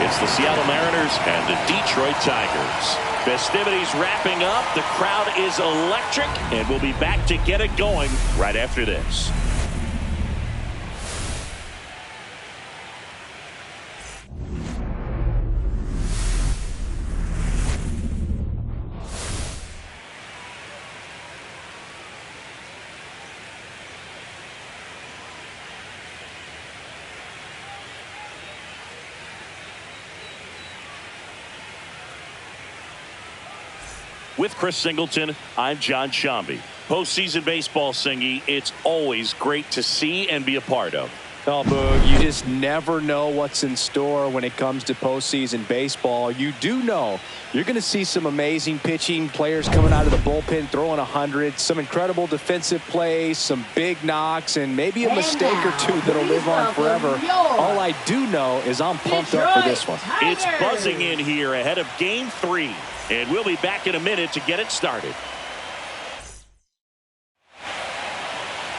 It's the Seattle Mariners and the Detroit Tigers. Festivities wrapping up. The crowd is electric, and we'll be back to get it going right after this. With Chris Singleton, I'm John Shambi. Postseason baseball, Singy, it's always great to see and be a part of. Oh, Boog, you just never know what's in store when it comes to postseason baseball. You do know you're going to see some amazing pitching, players coming out of the bullpen throwing 100, some incredible defensive plays, some big knocks, and maybe a mistake or two that'll live on forever. All I do know is I'm pumped up for this one. It's buzzing in here ahead of Game 3. And we'll be back in a minute to get it started.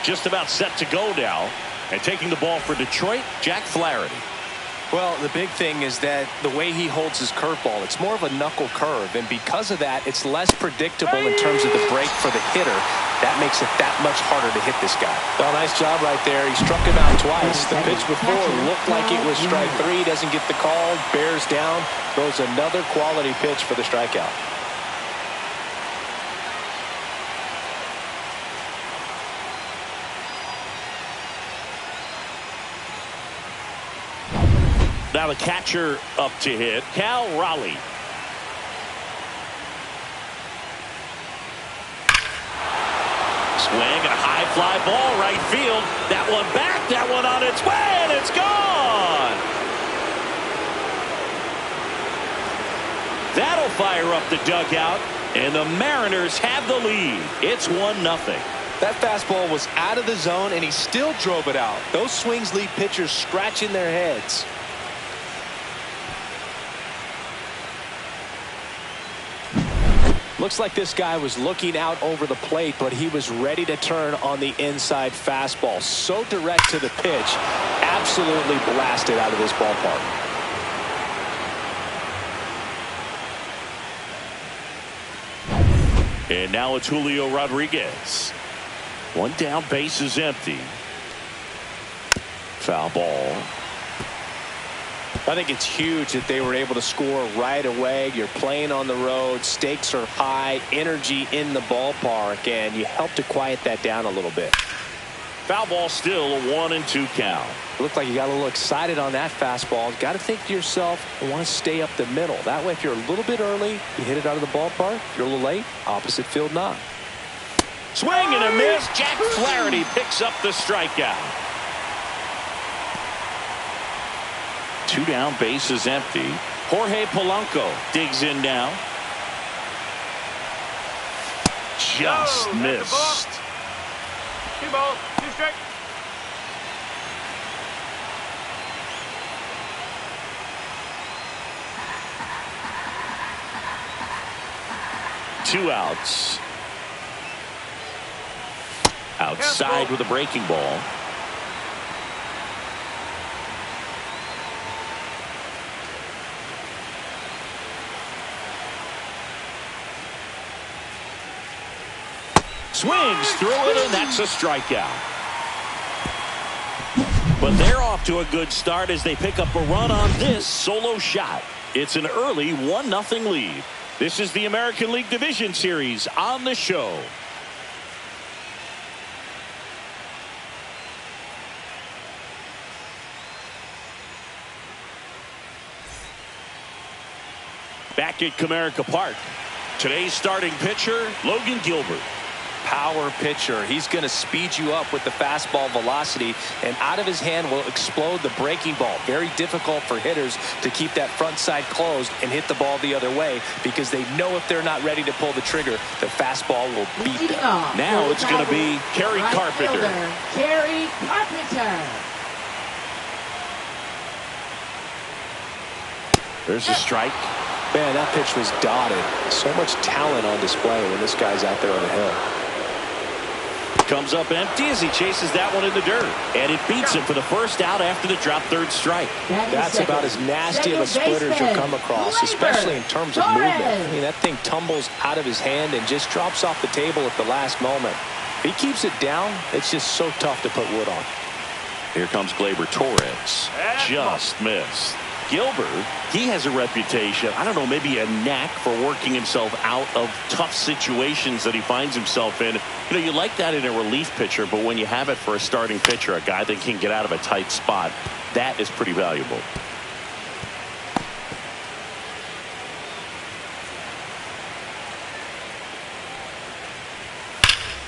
Just about set to go now. And taking the ball for Detroit, Jack Flaherty. Well, the big thing is that the way he holds his curveball, it's more of a knuckle curve. And because of that, it's less predictable in terms of the break for the hitter. That makes it that much harder to hit this guy. Well, nice job right there. He struck him out twice. The pitch before looked like it was strike 3. Doesn't get the call. Bears down. Throws another quality pitch for the strikeout. Now the catcher up to hit, Cal Raleigh. Swing and a high fly ball right field. That one back, that one on its way, and it's gone. That'll fire up the dugout, and the Mariners have the lead. It's 1-0. That fastball was out of the zone, and he still drove it out. Those swings leave pitchers scratching their heads. Looks like this guy was looking out over the plate, but he was ready to turn on the inside fastball. So direct to the pitch, absolutely blasted out of this ballpark. And now it's Julio Rodriguez. One down, base is empty. Foul ball. I think it's huge that they were able to score right away. You're playing on the road. Stakes are high. Energy in the ballpark. And you help to quiet that down a little bit. Foul ball still a 1-2 count. Looked like you got a little excited on that fastball. Got to think to yourself, I want to stay up the middle. That way, if you're a little bit early, you hit it out of the ballpark. If you're a little late, opposite field knock. Swing and a miss. Jack Flaherty picks up the strikeout. 2 down, base is empty. Jorge Polanco digs in now. Just missed. 2 balls, 2 strikes. Two outs. Outside with a breaking ball. Swings through it, and that's a strikeout. But they're off to a good start as they pick up a run on this solo shot. It's an early 1-0 lead. This is the American League Division Series on the show. Back at Comerica Park. Today's starting pitcher, Logan Gilbert. Power pitcher. He's going to speed you up with the fastball velocity, and out of his hand will explode the breaking ball. Very difficult for hitters to keep that front side closed and hit the ball the other way, because they know if they're not ready to pull the trigger, the fastball will beat them. Now it's going to be Kerry Carpenter. Kerry Carpenter. There's a strike. Man, that pitch was dotted. So much talent on display when this guy's out there on the hill. comes up empty as he chases that one in the dirt. And it beats him for the first out after the drop third strike. That's about as nasty of a splitter as you'll come across, especially in terms of movement. I mean, that thing tumbles out of his hand and just drops off the table at the last moment. If he keeps it down, it's just so tough to put wood on. Here comes Gleyber Torres. Just missed. Gilbert, he has a reputation, I don't know, maybe a knack for working himself out of tough situations that he finds himself in. You know, you like that in a relief pitcher, but when you have it for a starting pitcher, a guy that can get out of a tight spot, that is pretty valuable.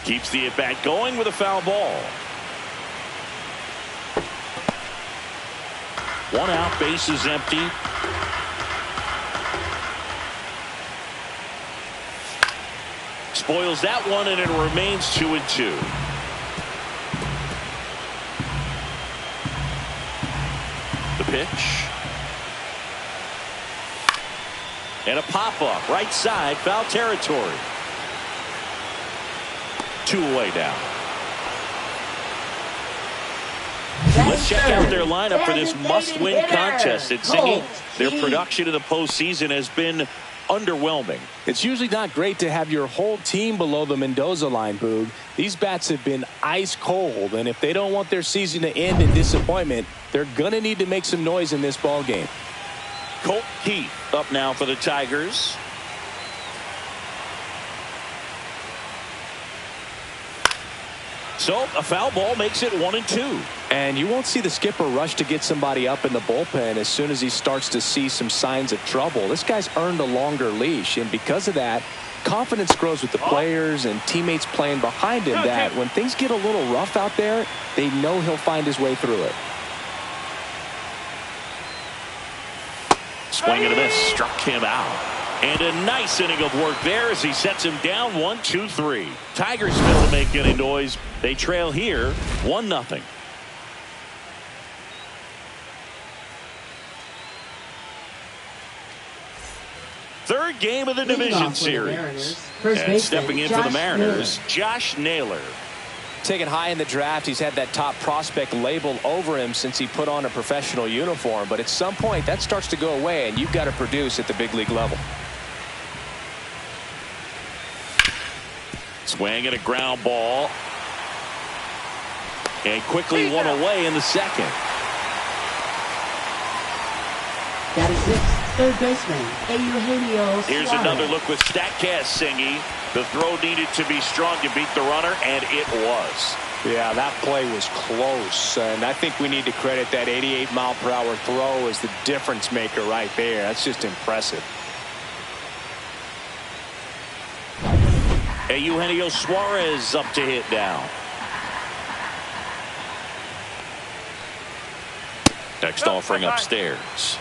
Keeps the at-bat going with a foul ball. One out, base is empty. Spoils that one, and it remains 2-2. The pitch. And a pop-up, right side, foul territory. 2 away now. Let's check out their lineup for this must-win contest. It's singing. Their production in the postseason has been underwhelming. It's usually not great to have your whole team below the Mendoza line, Boog. These bats have been ice cold, and if they don't want their season to end in disappointment, they're going to need to make some noise in this ball game. Colt Keith up now for the Tigers. So a foul ball makes it 1-2. And you won't see the skipper rush to get somebody up in the bullpen as soon as he starts to see some signs of trouble. This guy's earned a longer leash, and because of that, confidence grows with the players and teammates playing behind him, that when things get a little rough out there, they know he'll find his way through it. Swing and a miss, struck him out. And a nice inning of work there as he sets him down 1-2-3. Tigers fail to make any noise. They trail here 1-0. Third game of the division series. And stepping in for the Mariners, Josh Naylor. Taken high in the draft, he's had that top prospect label over him since he put on a professional uniform. But at some point, that starts to go away, and you've got to produce at the big league level. Swing and a ground ball. And quickly one away in the second. That is sixth, third baseman, Eugenio Suarez. Here's another look with StatCast singing. The throw needed to be strong to beat the runner, and it was. Yeah, that play was close, and I think we need to credit that 88-mile-per-hour throw as the difference maker right there. That's just impressive. Eugenio Suarez up to hit now. Next offering upstairs.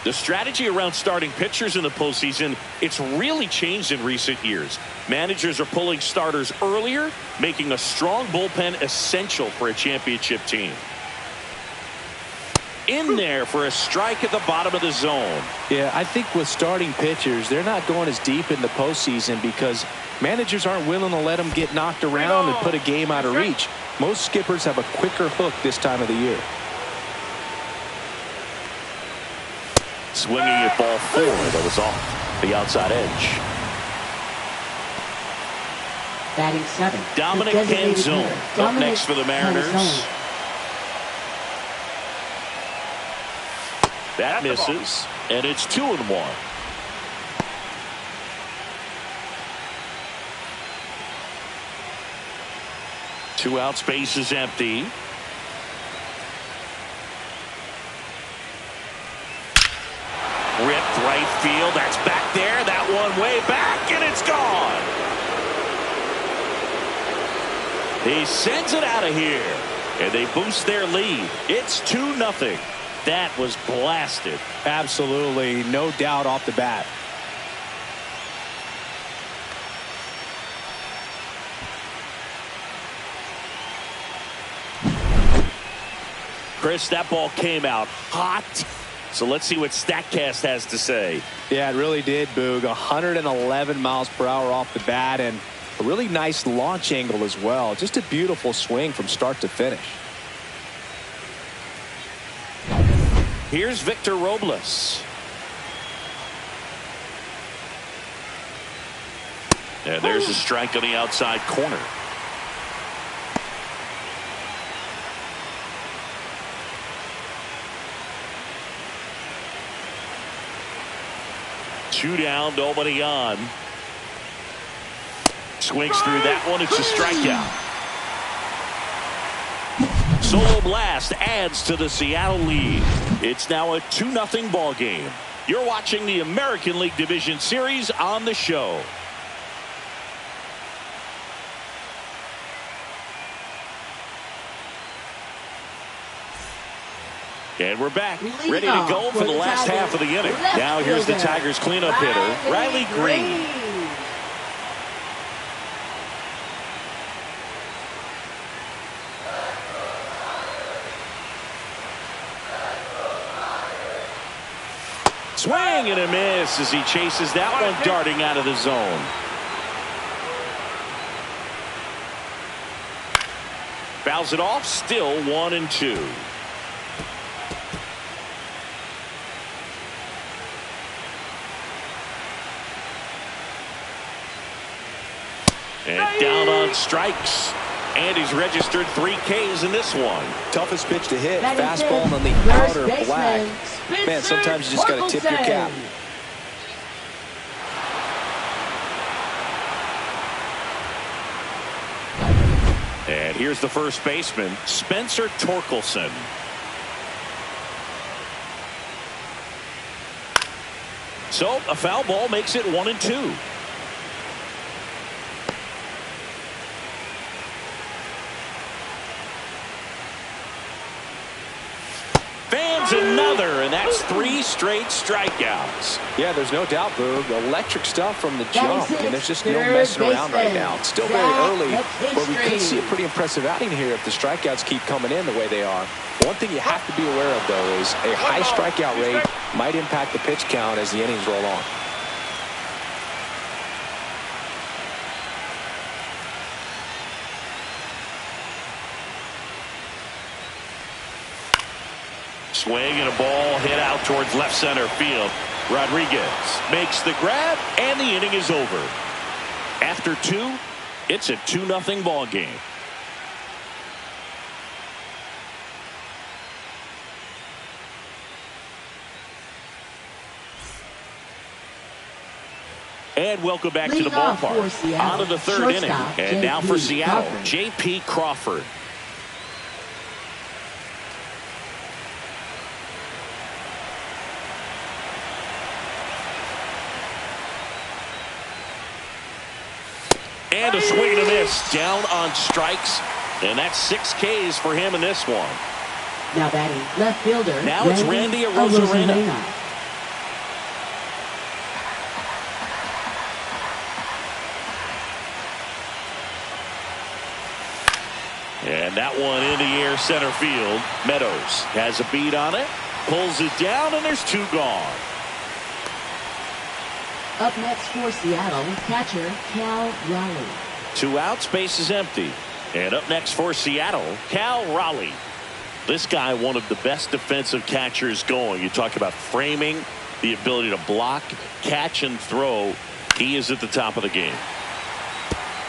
The strategy around starting pitchers in the postseason, it's really changed in recent years. Managers are pulling starters earlier, making a strong bullpen essential for a championship team. In there for a strike at the bottom of the zone. Yeah, I think with starting pitchers, they're not going as deep in the postseason because managers aren't willing to let them get knocked around and put a game out of reach. Most skippers have a quicker hook this time of the year. Swinging at ball 4 that was off the outside edge. Batting 7. Dominic Canzone up next for the Mariners. That misses, and it's 2-1. Two out, space is empty. Ripped right field. That's back there. That one way back, and it's gone. He sends it out of here, and they boost their lead. It's 2-0. That was blasted. Absolutely, no doubt off the bat. Chris, that ball came out hot. So let's see what StatCast has to say. Yeah, it really did, Boog. 111 miles per hour off the bat, and A really nice launch angle as well. Just a beautiful swing from start to finish. Here's Victor Robles. And there's a strike on the outside corner. Two down, nobody on. Swings through that one. It's a strikeout. Solo blast adds to the Seattle lead. It's now a 2-0 ball game. You're watching the American League Division Series on the show. And we're back, ready to go for the last half of the inning. Now here's the Tigers cleanup hitter, Riley Green. Swing and a miss as he chases that one darting out of the zone. Fouls it off, still 1-2. And down on strikes. And he's registered 3 Ks in this one. Toughest pitch to hit. Fastball on the outer black. Man, sometimes you just got to tip your cap. And here's the first baseman, Spencer Torkelson. So a foul ball makes it 1-2. Another, and that's 3 straight strikeouts. Yeah, there's no doubt, Boog. Electric stuff from the jump, and there's just no messing around right now. It's still very early, but we could see a pretty impressive outing here if the strikeouts keep coming in the way they are. One thing you have to be aware of, though, is a high strikeout rate might impact the pitch count as the innings roll on. Swing and a ball hit out towards left center field. Rodriguez makes the grab, and the inning is over. After 2, it's a 2-0 ball game. And welcome back to the ballpark. On to the 3rd inning. And now for Seattle, J.P. Crawford. And a swing and a miss down on strikes. And that's 6 Ks for him in this one. Now batting left fielder. Now it's Randy Arozarena. And that one in the air center field. Meadows has a beat on it. Pulls it down, and there's 2 gone. Up next for Seattle, catcher Cal Raleigh. 2 outs, base is empty. And up next for Seattle, Cal Raleigh. This guy, one of the best defensive catchers going. You talk about framing, the ability to block, catch, and throw. He is at the top of the game.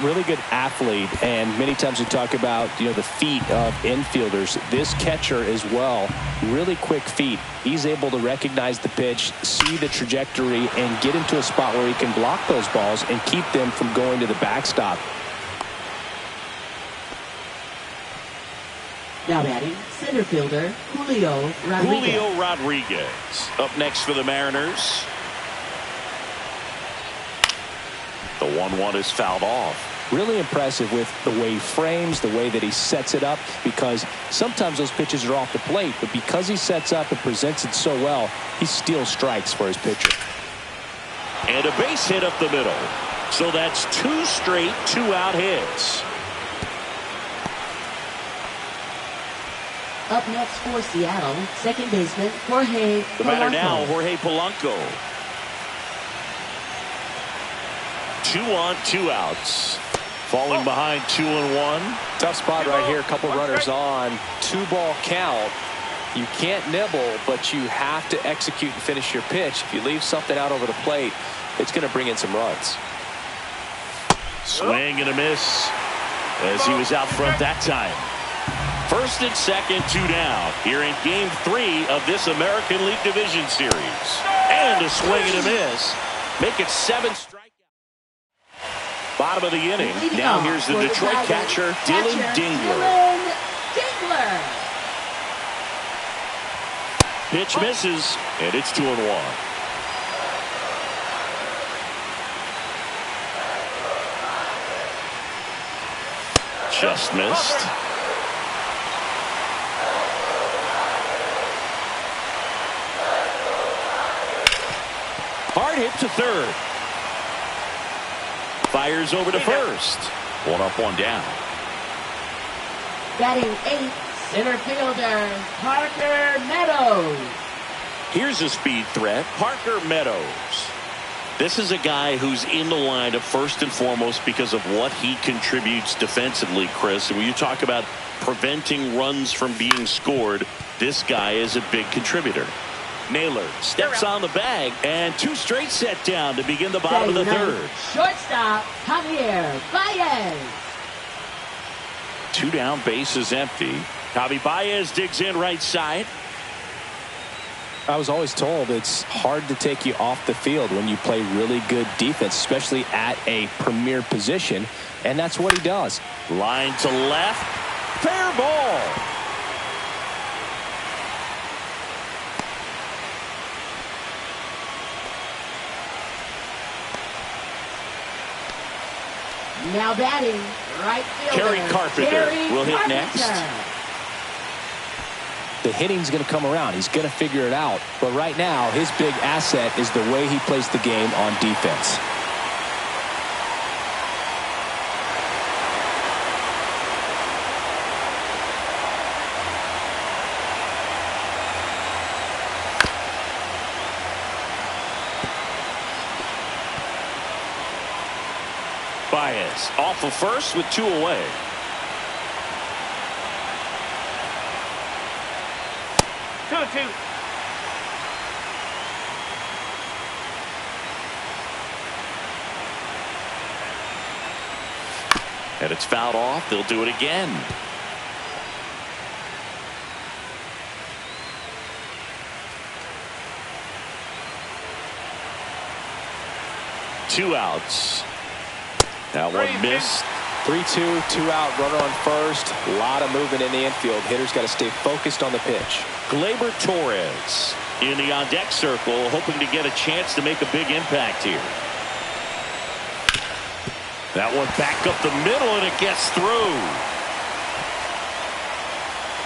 Really good athlete, and many times we talk about the feet of infielders. This catcher as well, really quick feet. He's able to recognize the pitch, see the trajectory, and get into a spot where he can block those balls and keep them from going to the backstop. Now batting center fielder Julio Rodriguez. Julio Rodriguez up next for the Mariners. The 1-1 is fouled off. Really impressive with the way he frames, the way that he sets it up, because sometimes those pitches are off the plate, but because he sets up and presents it so well, he steals strikes for his pitcher. And a base hit up the middle. So that's 2 straight 2-out hits. Up next for Seattle, second baseman Jorge Polanco. The batter now, Jorge Polanco. 2 on, 2 outs. Falling behind 2-1. Tough spot right here. A couple runners on. 2-ball count. You can't nibble, but you have to execute and finish your pitch. If you leave something out over the plate, it's going to bring in some runs. Swing and a miss as he was out front that time. First and second, 2 down here in Game 3 of this American League Division Series. And a swing and a miss. Make it 7 strikeouts. Bottom of the inning. Now here's the Detroit catcher, Dylan Dingler. Pitch misses, and it's 2-1. Just missed. Hard hit to third. Fires over to first. 1 up, 1 down. Batting 8th, center fielder, Parker Meadows. Here's a speed threat, Parker Meadows. This is a guy who's in the lineup first and foremost because of what he contributes defensively, Chris. And when you talk about preventing runs from being scored, this guy is a big contributor. Naylor steps on the bag, and 2 straight set down to begin the bottom of the third. Shortstop, Javier Baez. 2 down, base is empty. Javi Baez digs in right side. I was always told it's hard to take you off the field when you play really good defense, especially at a premier position, and that's what he does. Line to left. Fair ball. Now batting, right fielder, Kerry Carpenter will hit next. The hitting's going to come around. He's going to figure it out. But right now, his big asset is the way he plays the game on defense. Baez off of first with 2 away. Two. And it's fouled off. They'll do it again. Two outs. That one missed. 3-2, 2 out, runner on first. A lot of movement in the infield. Hitter's got to stay focused on the pitch. Gleyber Torres in the on-deck circle, hoping to get a chance to make a big impact here. That one back up the middle, and it gets through.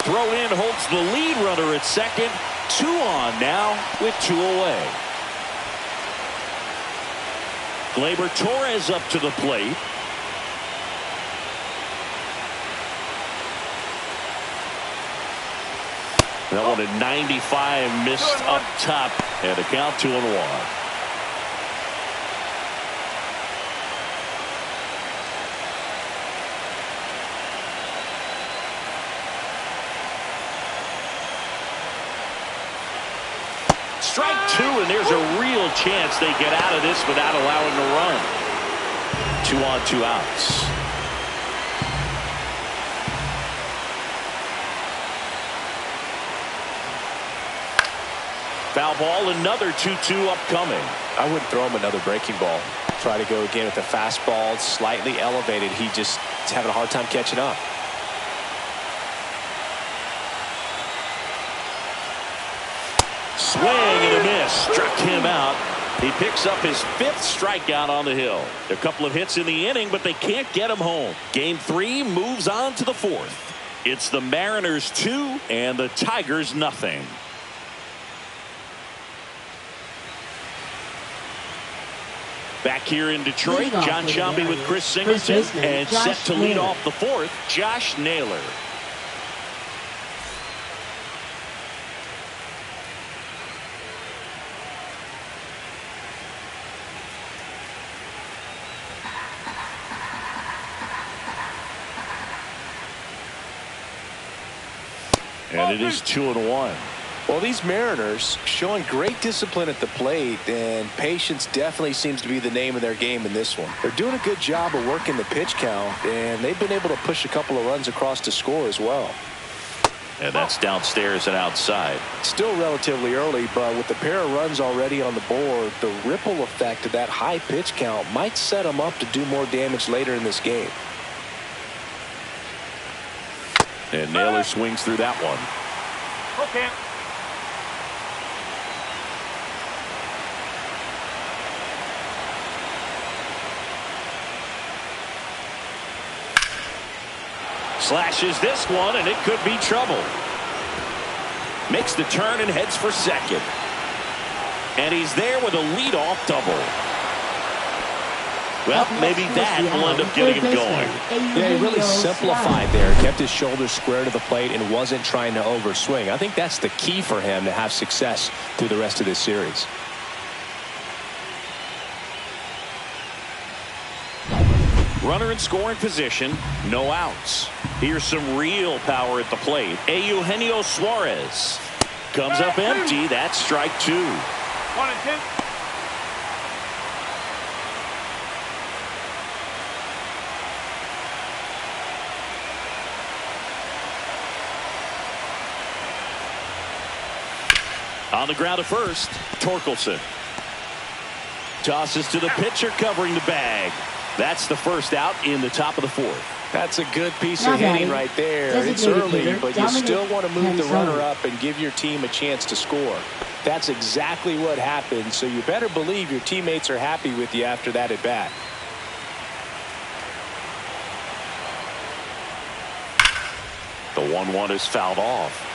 Throw in holds the lead runner at second. 2 on now with 2 away. Gleyber Torres up to the plate. That one at 95 missed up top, and a count 2-1. Strike 2, and there's a real chance they get out of this without allowing a run. 2 on, 2 outs. Foul ball, another 2-2 upcoming. I wouldn't throw him another breaking ball. Try to go again with the fastball, slightly elevated. He just is having a hard time catching up. Swing and a miss. Struck him out. He picks up his 5th strikeout on the hill. A couple of hits in the inning, but they can't get him home. Game 3 moves on to the 4th. It's the Mariners 2 and the Tigers nothing. Back here in Detroit, John Sciambi with Chris Singleton, and set to lead off the 4th, Josh Naylor. And it is 2-1. Well, these Mariners showing great discipline at the plate, and patience definitely seems to be the name of their game in this one. They're doing a good job of working the pitch count, and they've been able to push a couple of runs across to score as well. And that's downstairs and outside. Still relatively early, but with the pair of runs already on the board, the ripple effect of that high pitch count might set them up to do more damage later in this game. And Naylor swings through that one. Okay. Slashes this one, and it could be trouble. Makes the turn and heads for second. And he's there with a leadoff double. Well, maybe that will end up getting him going. Yeah, he really simplified there. Kept his shoulders square to the plate and wasn't trying to overswing. I think that's the key for him to have success through the rest of this series. Runner in scoring position, no outs. Here's some real power at the plate. Eugenio Suarez comes up empty. That's strike 2. 1-10. On the ground at first, Torkelson tosses to the pitcher covering the bag. That's the first out in the top of the 4th. That's a good piece of hitting right there. It's early, but you still want to move the runner up and give your team a chance to score. That's exactly what happened, so you better believe your teammates are happy with you after that at bat. The 1-1 is fouled off.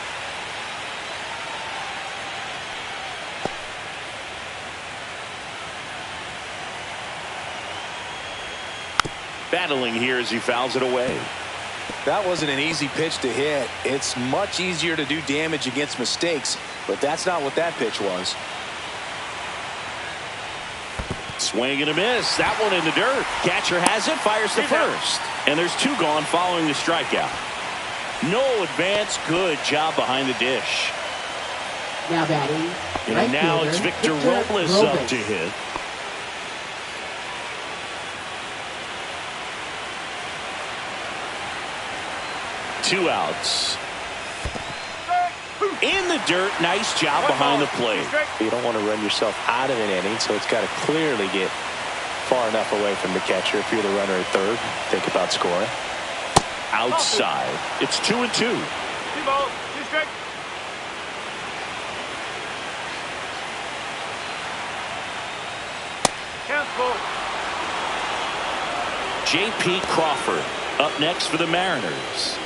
Battling here as he fouls it away. That wasn't an easy pitch to hit. It's much easier to do damage against mistakes, but that's not what that pitch was. Swing and a miss. That one in the dirt. Catcher has it, fires to first. And there's 2 gone following the strikeout. No advance. Good job behind the dish. Now batting. And now it's Victor Robles up to hit. Two outs. In the dirt. Nice job behind the plate. You don't want to run yourself out of an inning, so it's got to clearly get far enough away from the catcher. If you're the runner at third, think about scoring. Outside. It's 2-2. 2 balls, 2 strikes. Count full. J.P. Crawford up next for the Mariners.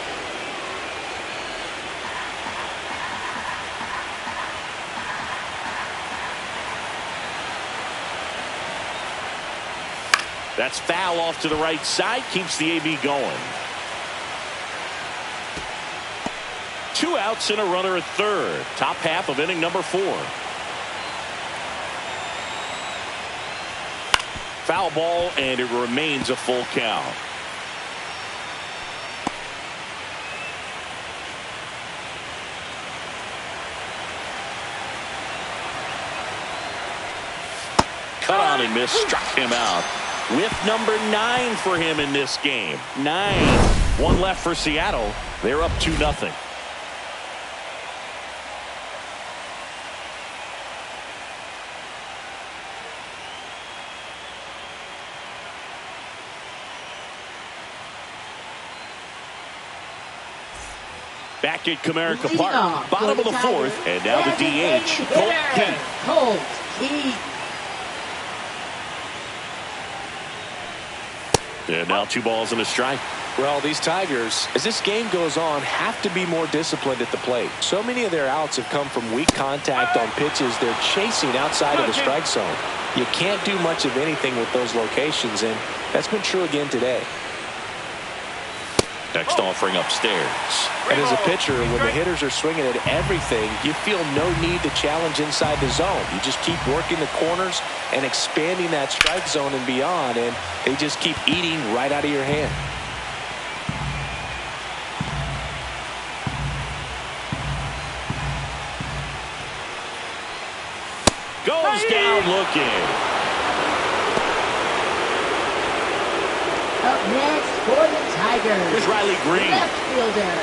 That's foul off to the right side. Keeps the AB going. 2 outs and a runner at third. Top half of inning number 4. Foul ball, and it remains a full count. Cut on and miss. Struck him out. With number 9 for him in this game. 9. 1 left for Seattle. They're up 2-0. Back at Comerica Park, bottom of the 4th, and now the DH, Colt Keith. Colt Keith. And now 2 balls and a strike. Well, these Tigers, as this game goes on, have to be more disciplined at the plate. So many of their outs have come from weak contact on pitches they're chasing outside of the strike zone. You can't do much of anything with those locations, and that's been true again today. Next offering upstairs. And as a pitcher, when the hitters are swinging at everything, you feel no need to challenge inside the zone. You just keep working the corners and expanding that strike zone and beyond, and they just keep eating right out of your hand. Goes down looking. Up next for the Tigers. Here's Riley Green. Left fielder,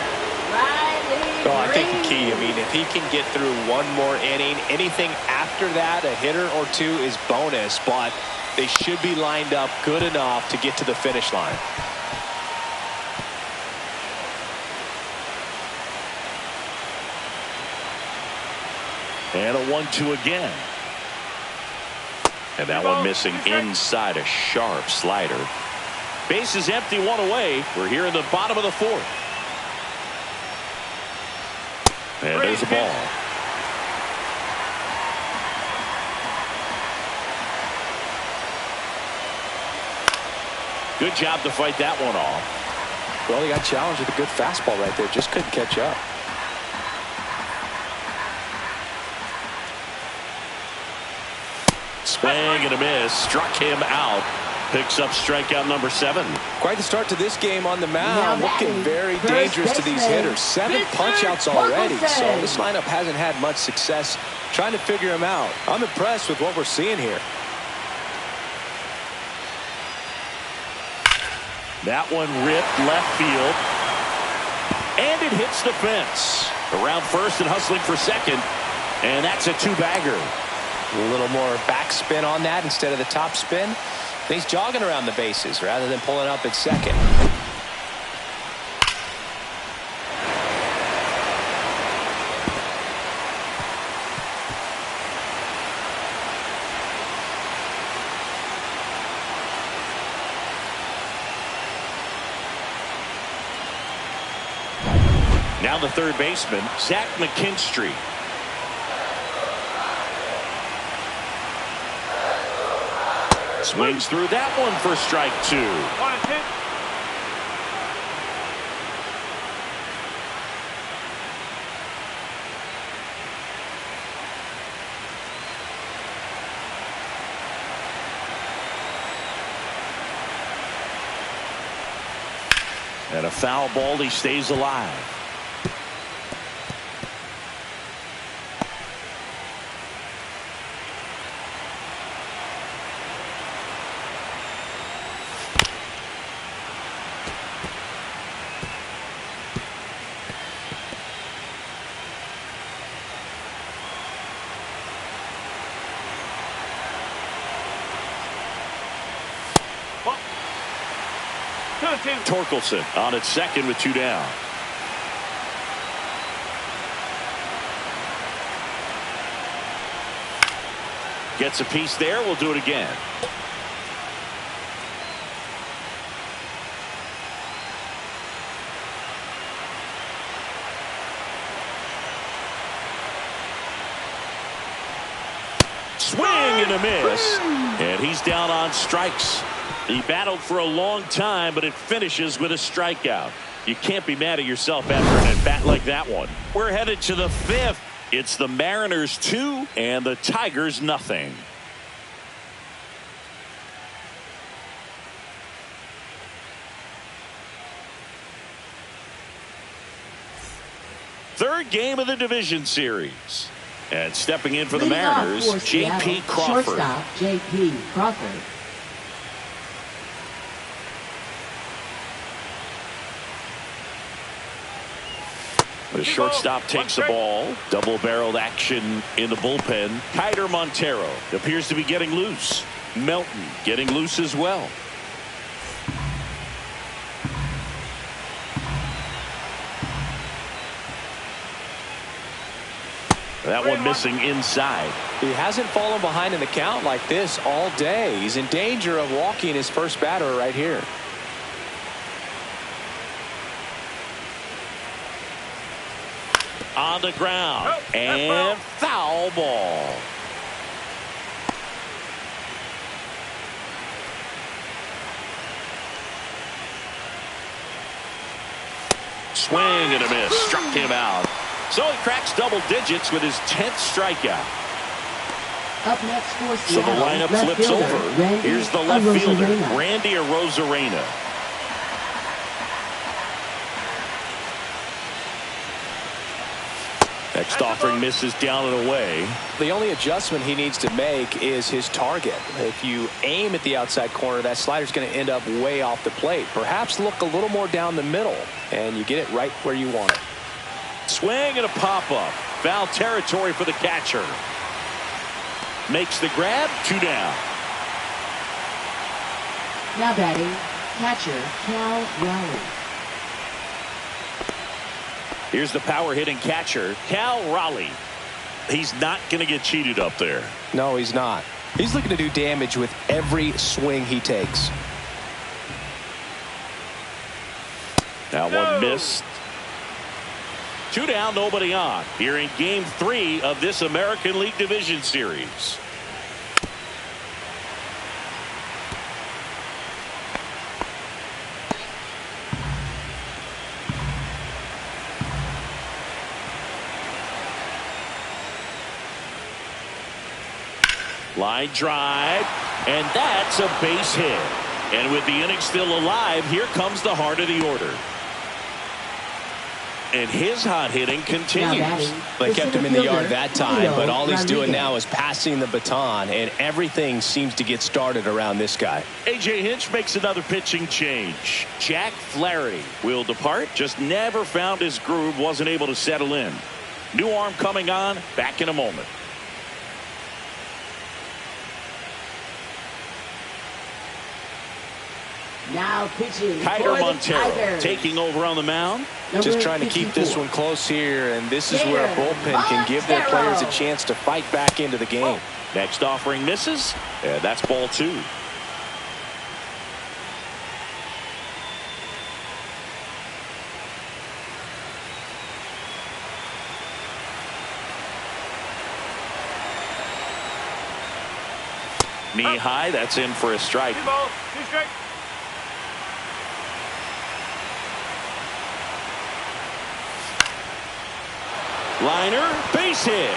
Riley Oh, I think Green. the key, if he can get through one more inning, anything after that, a hitter or two is bonus, but they should be lined up good enough to get to the finish line. And a 1-2 again. And that one missing inside, a sharp slider. Base is empty, one away. We're here in the bottom of the fourth. And there's the ball. Good job to fight that one off. Well, he got challenged with a good fastball right there. Just couldn't catch up. Swing and a miss. Struck him out. Picks up strikeout number 7. Quite the start to this game on the mound. Now Looking batting, very first dangerous to these baseman, hitters. 7 Richard punch-outs already. So Torkelson. this lineup hasn't had much success trying to figure him out. I'm impressed with what we're seeing here. That one ripped left field. And it hits the fence. Around first and hustling for second. And that's a 2-bagger. A little more backspin on that instead of the top spin. He's jogging around the bases rather than pulling up at second. Now the third baseman, Zach McKinstry. Swings through that one for strike 2. 1-10. And a foul ball, he stays alive. Torkelson on at second with 2 down. Gets a piece there. We'll do it again. Swing and a miss. And he's down on strikes. He battled for a long time, but it finishes with a strikeout. You can't be mad at yourself after an at-bat like that one. We're headed to the 5th. It's the Mariners 2 and the Tigers nothing. Third game of the division series. And stepping in for the Leading off Mariners, for J.P. Seattle, Crawford. Shortstop, J.P. Crawford. The shortstop takes the ball. Double-barreled action in the bullpen. Kiter Montero appears to be getting loose. Melton getting loose as well. That one missing inside. He hasn't fallen behind in the count like this all day. He's in danger of walking his first batter right here. On the ground. And foul ball. Swing and a miss. Struck him out. So he cracks double digits with his 10th strikeout. Up next for So the Seattle, lineup left flips fielder, over. Randy Here's the left fielder, Arozarena. Randy Arozarena. Next offering misses down and away. The only adjustment he needs to make is his target. If you aim at the outside corner, that slider's going to end up way off the plate. Perhaps look a little more down the middle, and you get it right where you want it. Swing and a pop-up. Foul territory for the catcher. Makes the grab. 2 down. Now batting, catcher Cal Raleigh. Here's the power-hitting catcher, Cal Raleigh. He's not going to get cheated up there. No, he's not. He's looking to do damage with every swing he takes. That one missed. 2 down, nobody on. Here in Game 3 of this American League Division Series. Line drive, and that's a base hit. And with the inning still alive, here comes the heart of the order. And his hot hitting continues. They kept him in the yard that time, but all he's doing now is passing the baton, and everything seems to get started around this guy. A.J. Hinch makes another pitching change. Jack Flaherty will depart. Just never found his groove, wasn't able to settle in. New arm coming on, back in a moment. Now pitching. Kiter Montero taking over on the mound. Just trying to keep this one close here, and this is where a bullpen can give their players a chance to fight back into the game. Next offering misses, and that's ball 2. Knee high, that's in for a strike. 2 balls, 2 strikes. Liner, base hit.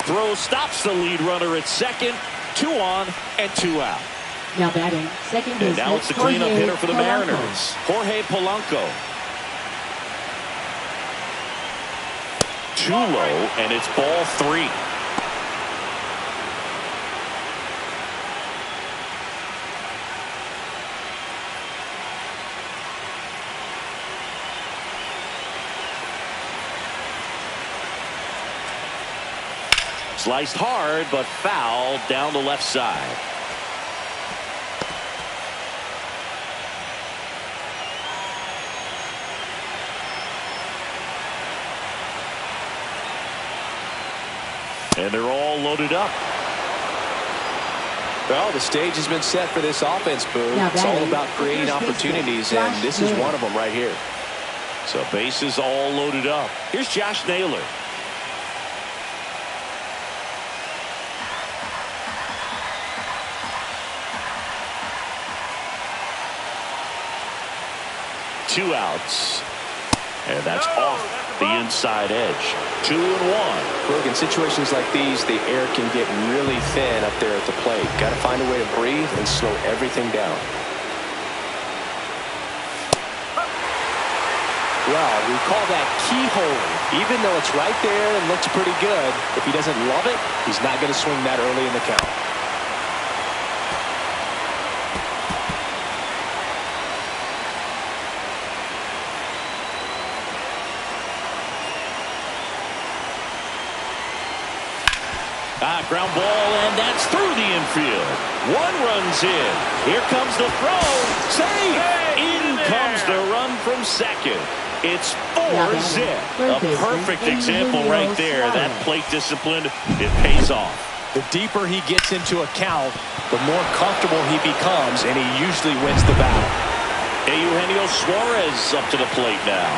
Throw stops the lead runner at second. 2 on and 2 out. Now batting, second baseman. And now it's the cleanup hitter for the Mariners, Jorge Polanco. Too low, and it's ball 3. Sliced hard, but foul down the left side. And they're all loaded up. Well, the stage has been set for this offense, Boone. It's all about creating opportunities, and this is one of them right here. So bases all loaded up. Here's Josh Naylor. Two outs. And that's off the inside edge. 2-1. Look, in situations like these, the air can get really thin up there at the plate. Got to find a way to breathe and slow everything down. Well, we call that keyhole. Even though it's right there and looks pretty good, if he doesn't love it, he's not going to swing that early in the count. Ground ball, and that's through the infield. 1 runs in. Here comes the throw. Safe. In comes the run from second. It's 4-zip. A perfect example right there. That plate discipline, it pays off. The deeper he gets into a count, the more comfortable he becomes, and he usually wins the battle. Eugenio Suarez up to the plate now.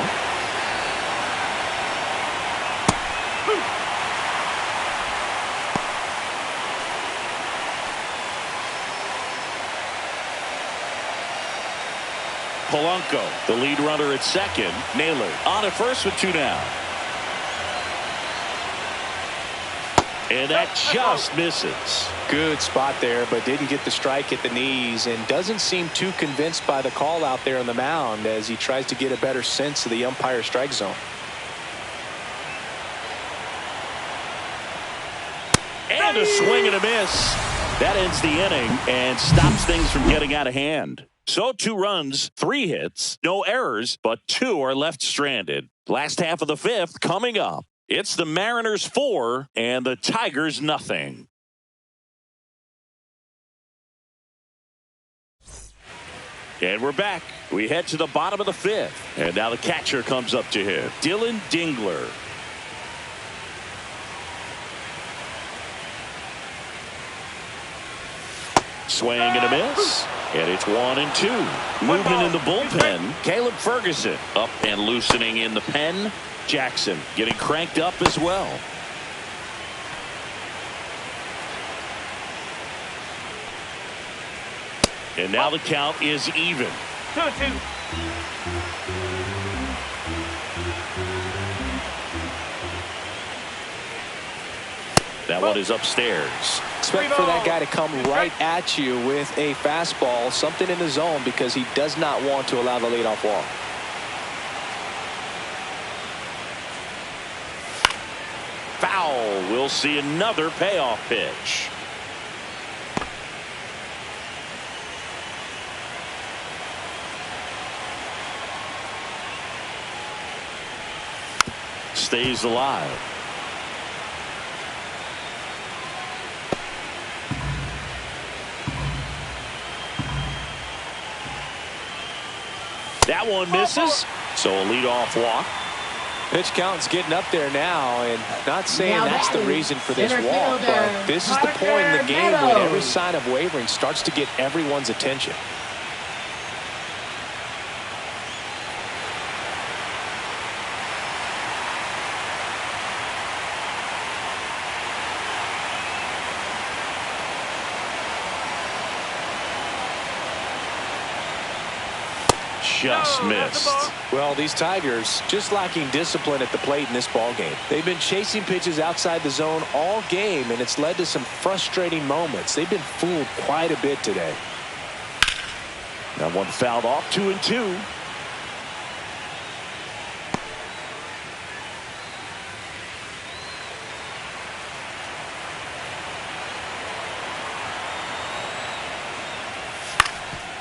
Polanco, the lead runner at second. Naylor on at first with 2 down. And that just misses. Good spot there, but didn't get the strike at the knees, and doesn't seem too convinced by the call out there on the mound as he tries to get a better sense of the umpire strike zone. And a swing and a miss. That ends the inning and stops things from getting out of hand. So 2 runs, 3 hits, no errors, but 2 are left stranded. Last half of the 5th coming up. It's the Mariners 4 and the Tigers nothing. And we're back. We head to the bottom of the 5th. And now the catcher comes up to hit. Dylan Dingler. Swing and a miss. And it's 1-2. Movement in the bullpen. Caleb Ferguson up and loosening in the pen. Jackson getting cranked up as well. And now the count is even. 2-2. That one is upstairs. Expect for that guy to come right at you with a fastball, something in the zone, because he does not want to allow the leadoff walk. Foul. We'll see another payoff pitch. Stays alive. That one misses. So a leadoff walk. Pitch count's getting up there now, and not saying that's the reason for this walk, but this is the point in the game when every sign of wavering starts to get everyone's attention. Just missed. Well, these Tigers just lacking discipline at the plate in this ball game. They've been chasing pitches outside the zone all game, and it's led to some frustrating moments. They've been fooled quite a bit today. That one fouled off. 2-2.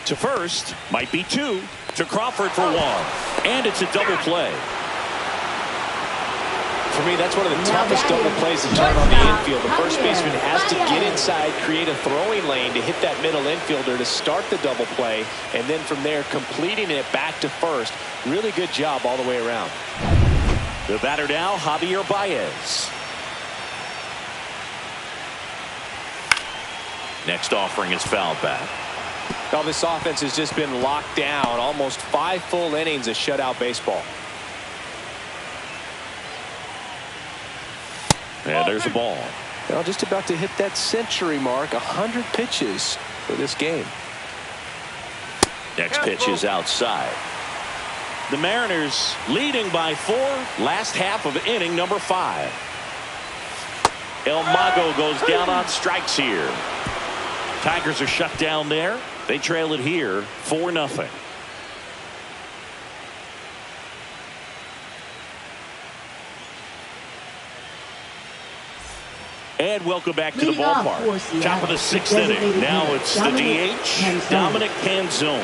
To first, might be 2. To Crawford for 1. And it's a double play. For me, that's one of the toughest double plays to turn on the infield. The first baseman has to get inside, create a throwing lane to hit that middle infielder to start the double play, and then from there completing it back to first. Really good job all the way around. The batter now, Javier Baez. Next offering is fouled back. Well, this offense has just been locked down. Almost 5 full innings of shutout baseball. And there's a ball. Well, just about to hit that century mark. 100 pitches for this game. Next pitch is outside. The Mariners leading by 4. Last half of inning number 5. El Mago goes down on strikes here. Tigers are shut down there. They trail it here 4-0. And welcome back to the ballpark. Top of the 6th inning. Now it's the DH, Dominic Canzone.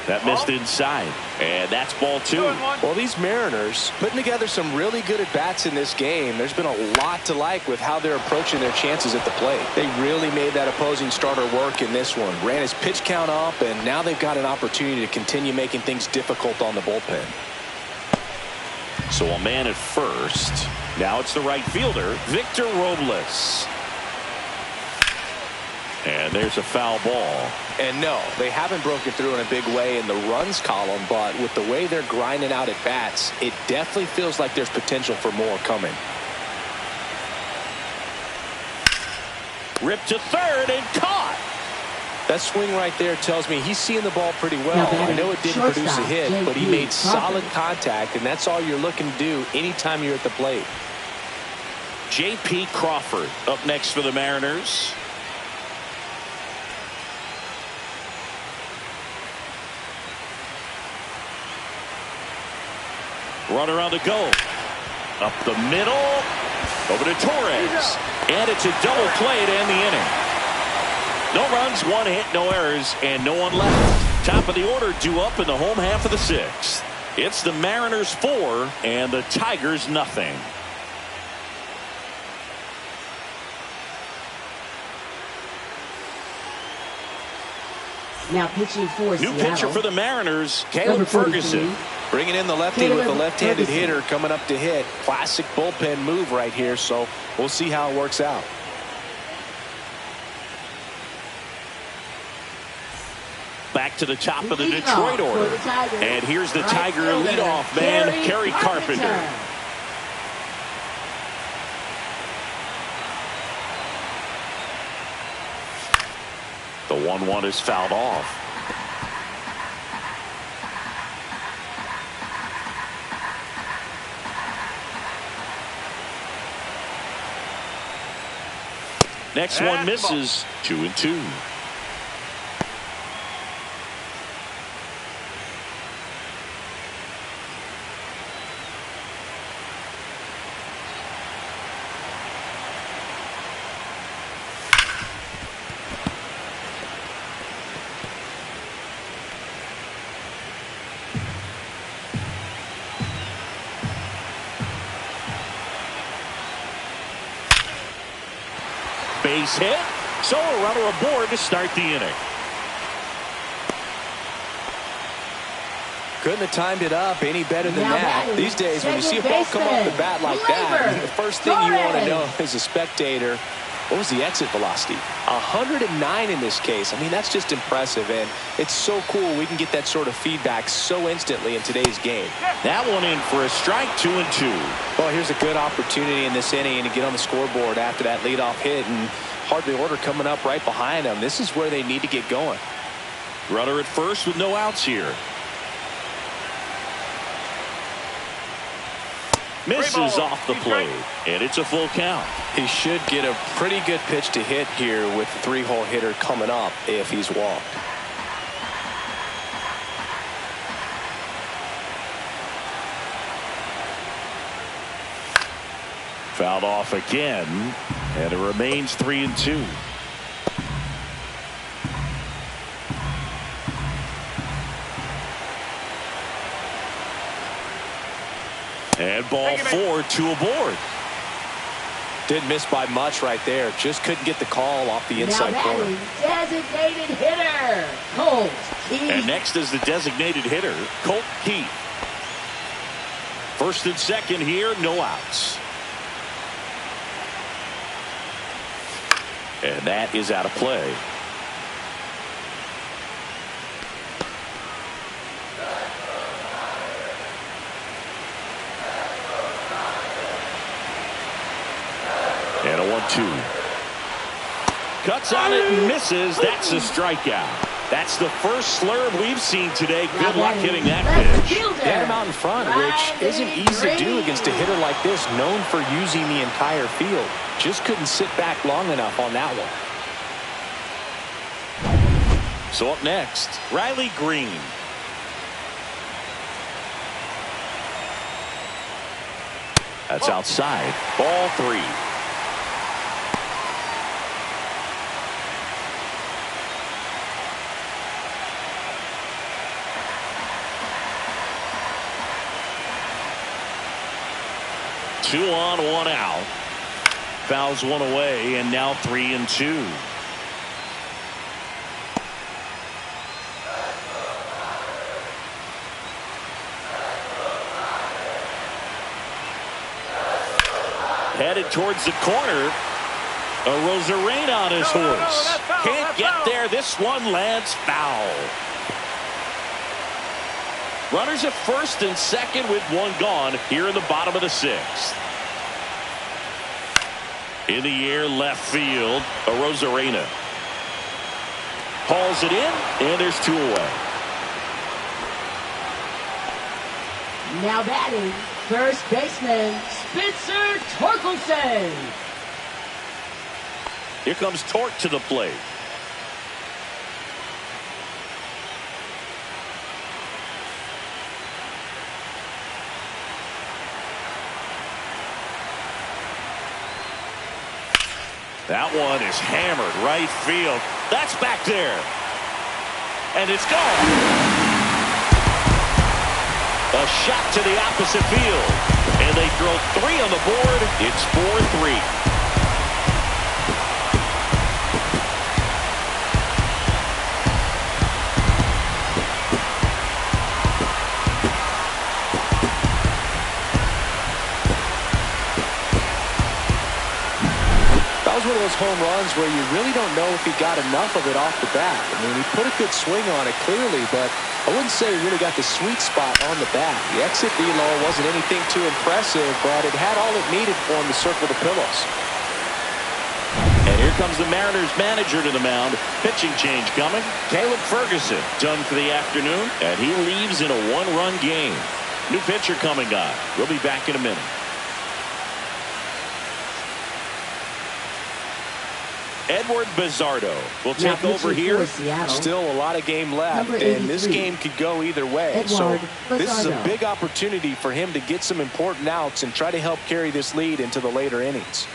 That missed inside. And that's ball 2. Well, these Mariners putting together some really good at-bats in this game. There's been a lot to like with how they're approaching their chances at the plate. They really made that opposing starter work in this one. Ran his pitch count up, and now they've got an opportunity to continue making things difficult on the bullpen. So a man at first. Now it's the right fielder, Victor Robles. And there's a foul ball. And no, they haven't broken through in a big way in the runs column, but with the way they're grinding out at bats, it definitely feels like there's potential for more coming. Ripped to third and caught. That swing right there tells me he's seeing the ball pretty well. I know it didn't produce a hit, but he made solid contact, and that's all you're looking to do anytime you're at the plate. J.P. Crawford up next for the Mariners. Runner on the go. Up the middle. Over to Torres. And it's a double play to end the inning. No runs, one hit, no errors, and no one left. Top of the order due up in the home half of the sixth. It's the Mariners 4 and the Tigers nothing. Now pitching for New Seattle. pitcher for the Mariners, Number Caleb 42. Ferguson. Bringing in the lefty with the left-handed Ferguson. hitter coming up to hit. Classic bullpen move right here, so we'll see how it works out. Back to the top of the Detroit Leadoff order. for the Tigers. And here's the Right Tiger fielder, leadoff man, Kerry Carpenter. The 1-1 is fouled off. Next one misses. 2-2. Base hit. So a runner aboard to start the inning. Couldn't have timed it up any better than Now that. batting, These days, when you see a second ball come off the baseman, bat like that, Gleyber the first thing you want to know Torres. as a spectator, what was the exit velocity? 109 in this case. I mean, that's just impressive, and it's so cool we can get that sort of feedback so instantly in today's game. That one in for a strike. 2-2. Well, here's a good opportunity in this inning to get on the scoreboard after that leadoff hit, and hardly order coming up right behind them. This is where they need to get going. Runner at first with no outs here. Misses off the plate, and it's a full count. He should get a pretty good pitch to hit here with the three-hole hitter coming up if he's walked. Fouled off again, and it remains 3-2. And ball 4, 2 aboard. Didn't miss by much right there. Just couldn't get the call off the inside now corner. batting, designated hitter, Colt Keith. And next is the designated hitter, Colt Keith. First and second here, no outs. And that is out of play. And a 1-2. Cuts on it and misses. That's a strikeout. That's the first slurve we've seen today. Good luck hitting that pitch. Get him out in front, which isn't easy to do against a hitter like this, known for using the entire field. Just couldn't sit back long enough on that one. So up next, Riley Green. That's outside. Ball 3. Two on, one out. Fouls one away, and now 3-2. Headed towards the corner. Rosarena on his horse. Can't get there. This one lands foul. Runners at first and second with one gone here in the bottom of the sixth. In the air, left field, Rosarena. Hauls it in, and there's 2 away. Now batting, first baseman, Spencer Torkelson. Here comes Torque to the plate. That one is hammered right field. That's back there. And it's gone. A shot to the opposite field. And they throw 3 on the board. It's 4-3. That was one of those home runs where you really don't know if he got enough of it off the bat. I mean, he put a good swing on it clearly, but I wouldn't say he really got the sweet spot on the bat. The exit velo wasn't anything too impressive, but it had all it needed for him to circle the pillows. And here comes the Mariners manager to the mound. Pitching change coming. Caleb Ferguson done for the afternoon, and he leaves in a 1-run game. New pitcher coming on. We'll be back in a minute. Edward Bizzardo will take over here. Still a lot of game left, and this game could go either way. So this is a big opportunity for him to get some important outs and try to help carry this lead into the later innings.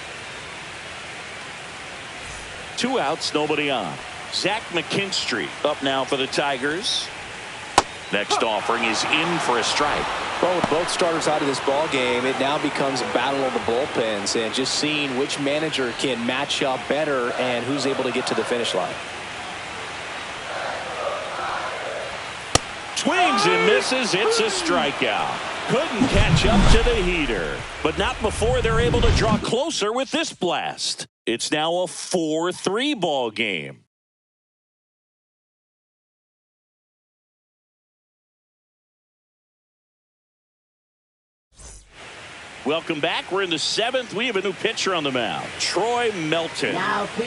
2 outs, nobody on. Zach McKinstry up now for the Tigers. Next offering is in for a strike. Well, with both starters out of this ball game, it now becomes a battle of the bullpens and just seeing which manager can match up better and who's able to get to the finish line. Swings and misses. It's a strikeout. Couldn't catch up to the heater, but not before they're able to draw closer with this blast. It's now a 4-3 ball game. Welcome back. We're in the 7th. We have a new pitcher on the mound, Troy Melton.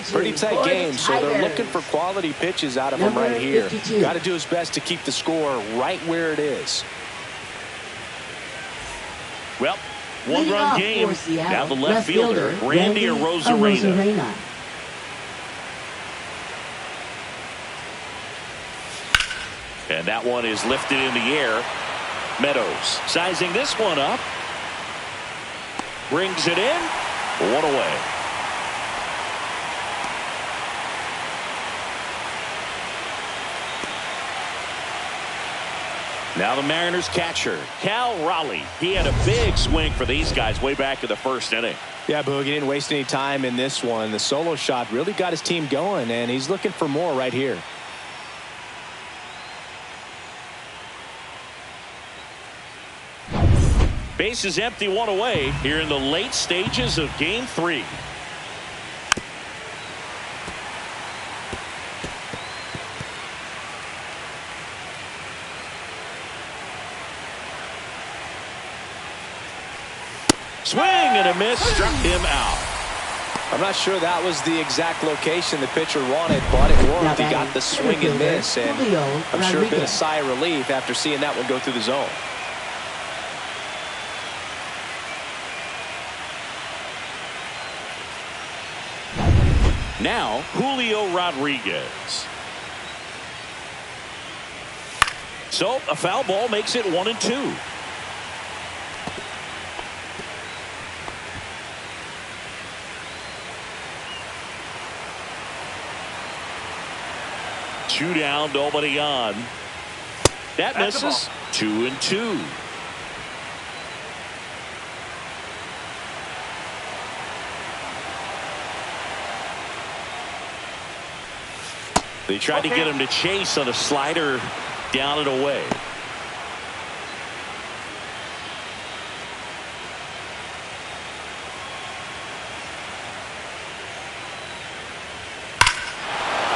Pretty tight game, so they're looking for quality pitches out of him right here. Got to do his best to keep the score right where it is. Well, 1-run game. Now the left fielder, Randy Arozarena. And that one is lifted in the air. Meadows sizing this one up. Brings it in. 1 away. Now the Mariners catcher, Cal Raleigh. He had a big swing for these guys way back in the 1st inning. Yeah, Boog, he didn't waste any time in this one. The solo shot really got his team going, and he's looking for more right here. Base is empty, 1 away here in the late stages of Game 3. Swing and a miss, struck him out. I'm not sure that was the exact location the pitcher wanted, but it worked. He got the swing and miss, and I'm sure a bit of sigh of relief after seeing that one go through the zone. Now, Julio Rodriguez. So, a foul ball makes it 1-2. Two down, nobody on. That misses. 2-2. They tried to get him to chase on a slider down and away.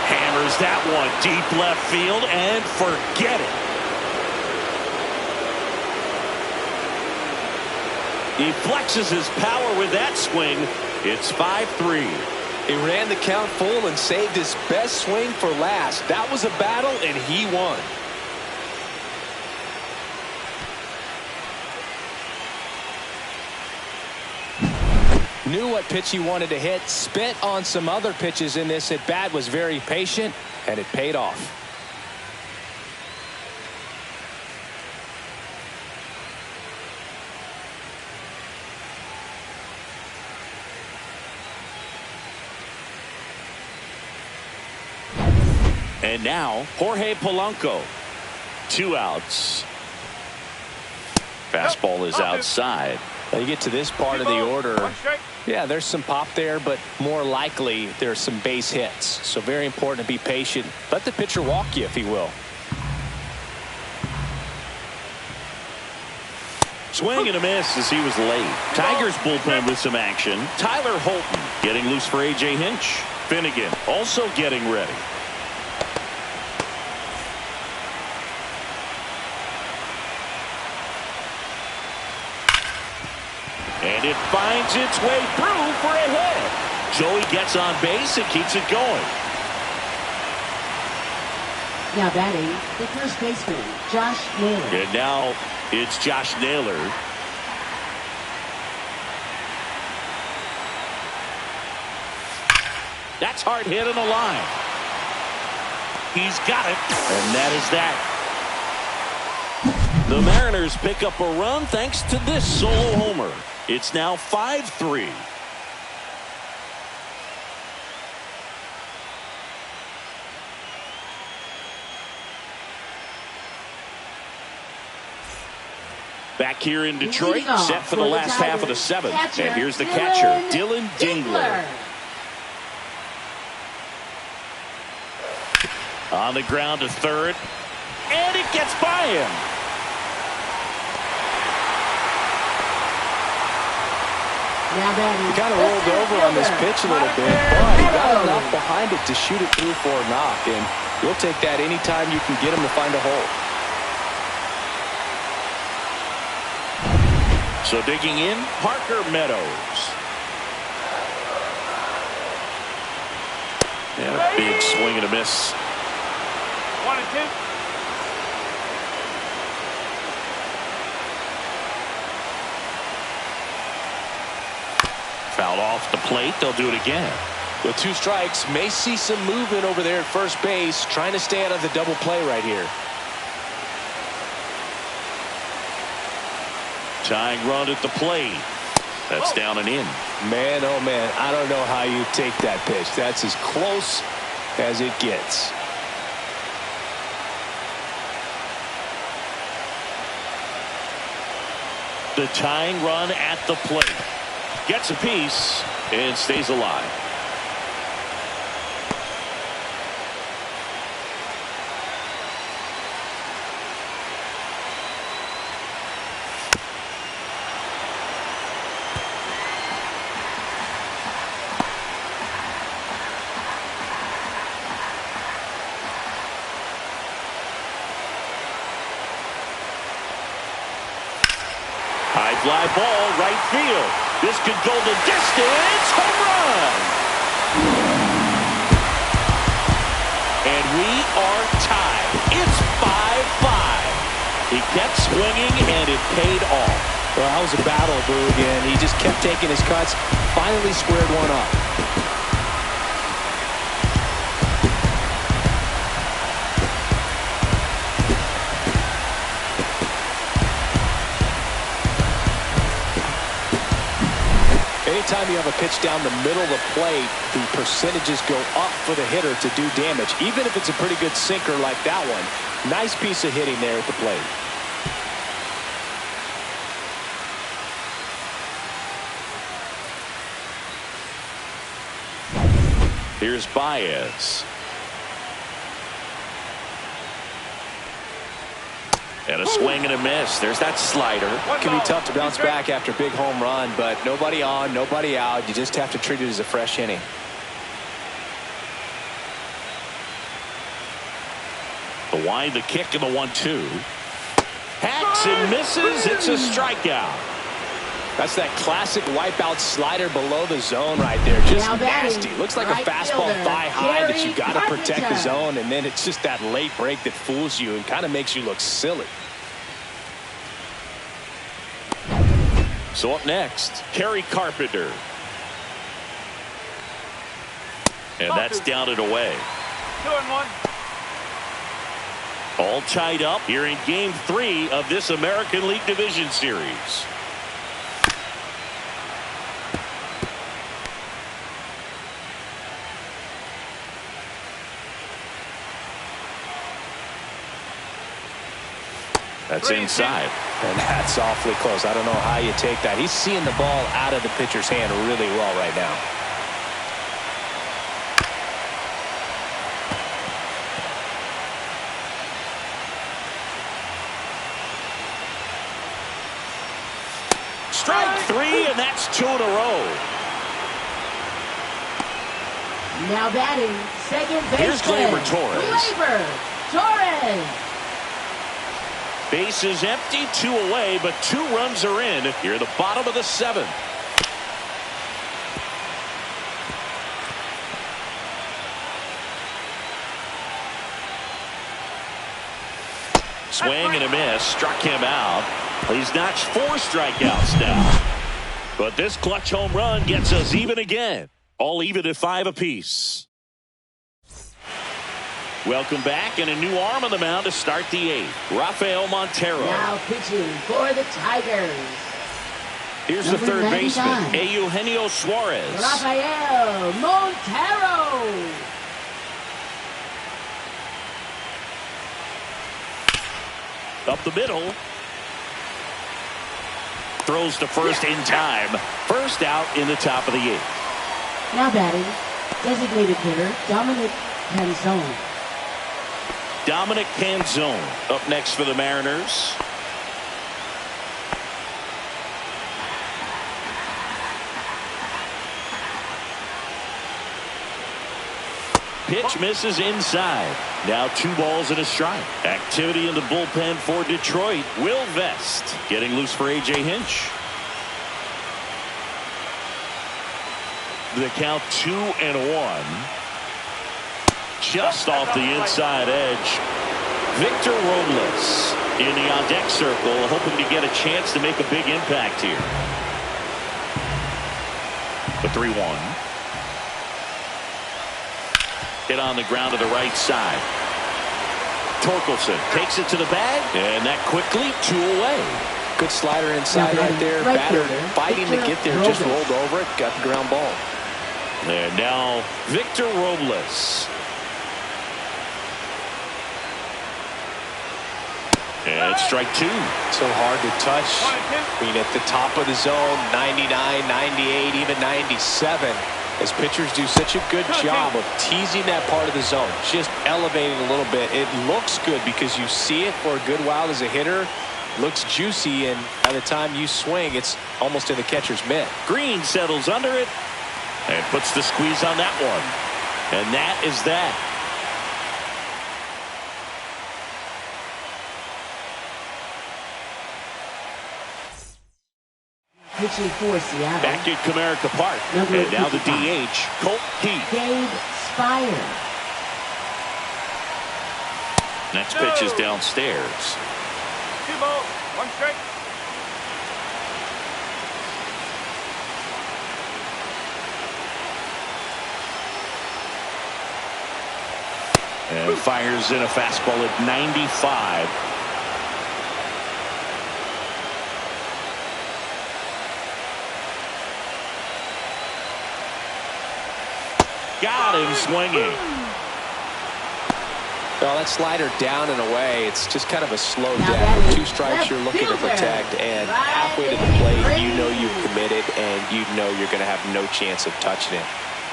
Hammers that one deep left field and forget it. He flexes his power with that swing. It's 5-3. He ran the count full and saved his best swing for last. That was a battle, and he won. Knew what pitch he wanted to hit, spit on some other pitches in this at bat, was very patient, and it paid off. And now, Jorge Polanco. 2 outs. Fastball is outside. Now you get to this part of the order. Yeah, there's some pop there, but more likely there's some base hits. So very important to be patient. Let the pitcher walk you, if he will. Swing and a miss as he was late. Tigers bullpen with some action. Tyler Holton getting loose for A.J. Hinch. Finnegan also getting ready. And it finds its way through for a hit. Joey gets on base and keeps it going. Now batting, the first baseman, Josh Naylor. And now it's Josh Naylor. That's hard hit on the line. He's got it. And that is that. The Mariners pick up a run thanks to this solo homer. It's now 5-3. Back here in Detroit, set for the last half of the 7th. And here's the catcher, Dylan Dingler. On the ground to third. And it gets by him. He kind of rolled over on this pitch a little bit, but he got enough behind it to shoot it through for a knock. And you'll take that anytime you can get him to find a hole. So digging in, Parker Meadows. And a big swing and a miss. 1-2. Fouled off the plate. They'll do it again. With 2 strikes, may see some movement over there at first base, trying to stay out of the double play right here. Tying run at the plate. That's down and in. Man, oh man, I don't know how you take that pitch. That's as close as it gets. The tying run at the plate. Gets a piece and stays alive. High fly ball, right field. This could go the distance. Home run. And we are tied. It's 5-5. He kept swinging and it paid off. Well, that was a battle, Boog, and he just kept taking his cuts. Finally squared one up. Anytime you have a pitch down the middle of the plate, the percentages go up for the hitter to do damage, even if it's a pretty good sinker like that one. Nice piece of hitting there at the plate. Here's Baez. And a swing and a miss. There's that slider. It can be tough to bounce back after a big home run, but nobody on, nobody out. You just have to treat it as a fresh inning. The wind, the kick, and the 1-2. Hacks and misses. It's a strikeout. That's that classic wipeout slider below the zone right there. Just nasty. Looks like a fastball thigh high that you got to protect the zone, and then it's just that late break that fools you and kind of makes you look silly. So up next, Kerry Carpenter. And that's down and away. 2-1. All tied up here in Game 3 of this American League Division Series. That's inside. And that's awfully close. I don't know how you take that. He's seeing the ball out of the pitcher's hand really well right now. Strike 3, and that's 2 in a row. Now batting, second baseman. Here's Gleyber Torres. Gleyber Torres. Base is empty, 2 away, but 2 runs are in here at the bottom of the 7th. Swing and a miss, struck him out. He's notched 4 strikeouts now. But this clutch home run gets us even again. All even at 5 apiece. Welcome back, and a new arm on the mound to start the 8th. Rafael Montero. Now pitching for the Tigers. Here's Number the third 99. baseman, Eugenio Suarez. Rafael Montero. Up the middle. Throws to first in time. First out in the top of the 8th. Now batting, designated hitter Dominic Canzone. Dominic Canzone up next for the Mariners. Pitch misses inside. Now 2 balls and a strike. Activity in the bullpen for Detroit. Will Vest getting loose for A.J. Hinch. The count 2-1. Just off the inside edge. Victor Robles in the on-deck circle, hoping to get a chance to make a big impact here. The 3-1. Hit on the ground to the right side. Torkelson takes it to the bag, and that quickly 2 away. Good slider inside right there. Batter fighting to get there, just rolled over it, got the ground ball. And now Victor Robles. And strike 2. So hard to touch. I mean, at the top of the zone, 99, 98, even 97. As pitchers do such a good job of teasing that part of the zone, just elevating a little bit. It looks good because you see it for a good while as a hitter. Looks juicy, and by the time you swing, it's almost in the catcher's mitt. Green settles under it and puts the squeeze on that one. And that is that. Pitching for Seattle. Back at Comerica Park. Number And now the 55. DH, Colt Keith. Gabe Spire. Next pitch is downstairs. 2 balls, 1 strike. And fires in a fastball at 95. Got him swinging. Well, that slider down and away, it's just kind of a slow Now death. that is 2 strikes you're looking to left protect, and fielder. halfway to the plate, you know you've committed, and you know you're going to have no chance of touching it.